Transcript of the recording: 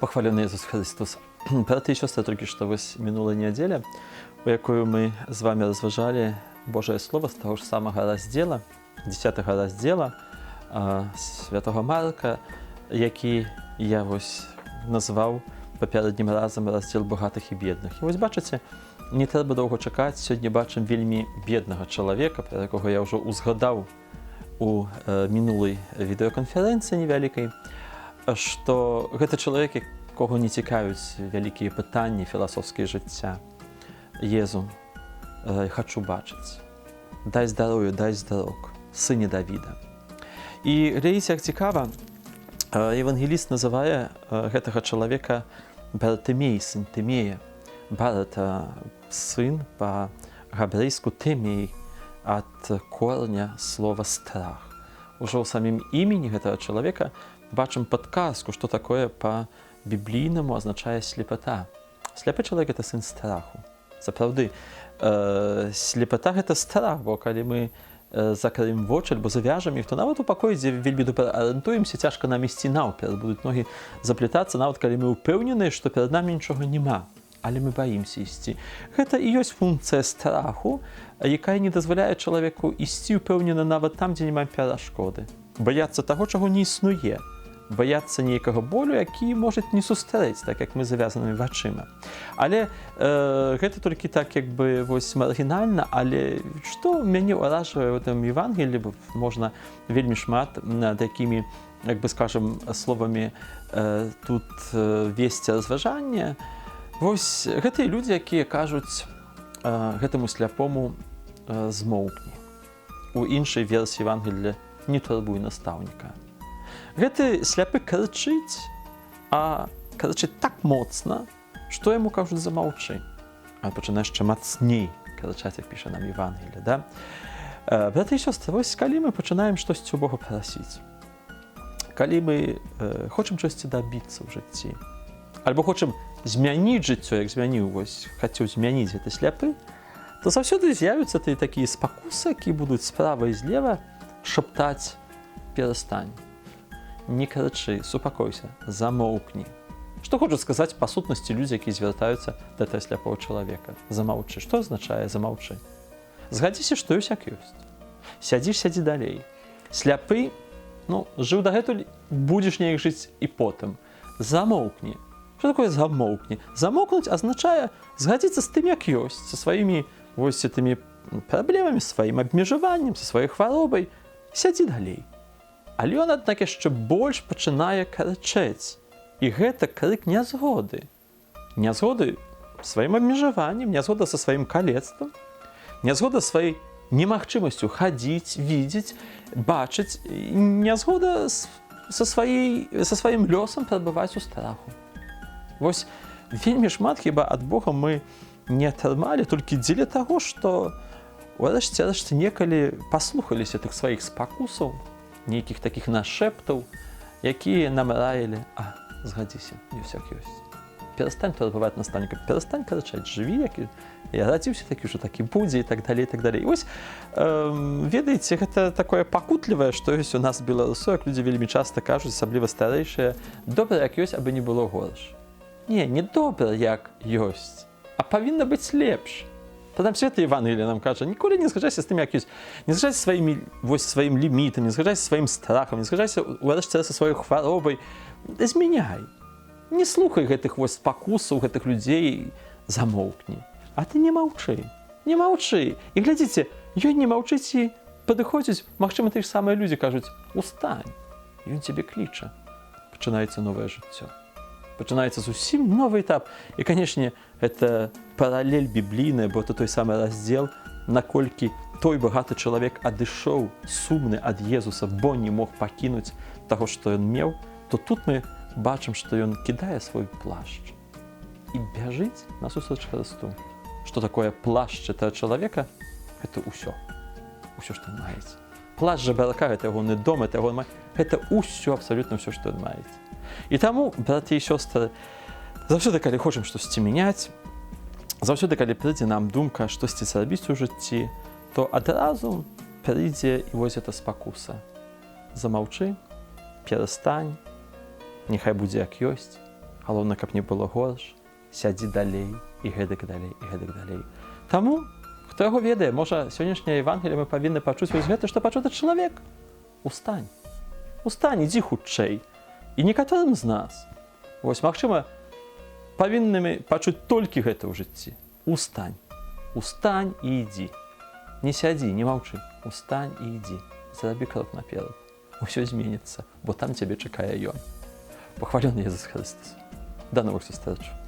Похвалений Ісус Христос. Брати і сестри, тільки що ось минула неділя, у якої ми з вами розважали Божє Слово з того ж самого розділу, 10-го розділу Святого Марка, який я ось назвав попереднім разом розділ багатих і бідних. І ось бачите, не треба довго чекати. Сьогодні бачимо вельми бідного чоловіка, про якого я вже узгадав у минулій відеоконференції невеликій, що це чоловік, якого не цікавлять великі питання філософського життя. Єзу, хочу бачити. Дай здоров'я, дай здорок, сині Давіда. І глядіться, як цікаво, євангеліст називає цього чоловіка Бартимей, син Тимея. Барта – син по-габрейську Тимей, от корня слова «страх». Уже у самим імені этого человека бачим подсказку, что такое по-библійному означає слепота. Слепий чоловік – это син страху. Це правди. Слепота – це страх, бо коли ми закриємо в очі або зав'яжемо їх, то навіть у покої, де вельми добре орієнтуємося, тяжко нам йти навперед. Будуть ноги заплітатися, навіть коли ми впевнені, що перед нами нічого нема. Але ми боїмося йти. Це і є функція страху, яка не дозволяє чоловіку йти впевнено навіть там, де немає перешкоди. Бояться того, чого не існує. Бояться ніякого болю, який може не зустріти, так як ми зав'язаними очима. Але це тільки так, якби ось маргінально, але що мене вражає в цьому Євангелії, бо можна вельми шмат такими, якби скажемо, словами тут вести розважання. Ось це люди, які кажуть цьому сляпому змовкні. У іншій версії Євангелія не турбуй наставника. Гэты сляпы крычыць, а крычыць так моцна, што яму кажуць замаўчы. А пачынае яшчэ мацней крычаць, як піша нам Євангелія, да? Браты і сёстры, вось калі мы пачынаем штосьці у Бога прасіць, калі мы хочам чогосьці дабіцца ў жыцці, альбо хочам змяніць жыццё, як змяніў, вось, хацеў змяніць гэты сляпы, то заўсёды з'явяцца такія спакусы, які будуць справа і злева шаптаць «перастань». Не крычы, супакойся, замоўкні. Што хочуць сказаць па сутнасці людзі, якія звяртаюцца да гэтага сляпого чалавека? Замаўчы. Што азначае замаўчы? Згадзіся, што ёсць як ёсць. Сядзіш, сядзі далей. Сляпы, жыў дагэтуль, будзеш неяк жыць і потым. Замоўкні. Што такое замоўкні? Замоўкнуць азначае згадзіцца з тым, як ёсць, са сваімі вось гэтымі праблемамі, сваім абмежаваннем, са сваёй хваробай. Сядзі далей. Але ён, аднак, яшчэ больш пачынае крычэць. І гэта крык нязгоды. Нязгоды сваім абмежаваннем, нязгода са сваім калецтвам, нязгода сваёй немагчымасцю хадзіць, видзець, бачыць, нязгода са сваім лёсам перабываць у страху. Вось вельмі шмат хіба ад Бога мы не атрымалі толькі дзеля таго, што урэшце рэшце некалі паслухаліся тых сваіх спакусаў, нейкіх такіх нашэптаў, якія нам раілі, згадзіся, ёсць як ёсць. Перастань турбаваць настаўніка, перастань крычаць, жыві, як я радзіўся такі, ўжо такі будзе, і так далей, і так далей. І вось, ведаеце, гэта такое пакутлівае, што ёсць у нас беларусу, як людзі вельмі часта кажуць, асабліва старэйшыя, добра, як ёсць, абы не было горш. Не добра, як ёсць, а павінна быць лепш. Там Святе Євангеліє нам каже, ніколи не згаджайся з тим, як ёсць. Не згаджайся сваім лімітам, не згаджайся сваім страхам, не згаджайся урэшце са сваёй хваробай. Змяняй. Не слухай гэтых спакусаў, гэтых людзей, замоўкні. А ты не маўчы. Не маўчы. І глядзіце, ён не маўчыць і падыходзіць, магчыма, тыя ж самыя людзі кажуць, устань. Ён цябе кліча. Пачынаецца новае жыццё. Пачынаецца зусім новы этап. І, канешне, гэта паралель біблійная, бо это той самы раздзел, наколькі той багаты чалавек адышоў сумны ад Езуса, бо не мог пакінуць таго, што ён меў, то тут мы бачым, што ён кідае свой плашч і бяжыць насустрач Хрысту. Што такое плашч этого чалавека? Гэта ўсё. Усё, што ён маеце. Плашч жа барака, гэта ягоны дом, гэта ўсё, абсалютна ўсё, што ён маеце. І таму, браты і сёстры, заўсёды, калі хочам штосьці мяняць, заўсёды, калі прыйдзе нам думка штосьці зрабіць у жыцці, то адразу прыйдзе і вось гэта спакуса. Замаўчы, перастань, няхай будзе як ёсць, галоўна, каб не было горш, сядзі далей, і гэтак далей, і гэтак далей. Таму, хто яго ведае, можа, сённяшняе Евангелие мы павінны пачуць вось гэта, што пачуты чалавек. Устань. Устань, ідзі хутчэй. І некаторым з нас, вось, магчыма, павінны мы пачуць толькі гэта ў жыцці. Устань. Устань і ідзі. Не сядзі, не маўчы. Устань і ідзі. Зарабі крок наперад. Усё зменіцца, бо там цябе чакае Ён. Пахвалёны Езус Христос. До новых сустрэч.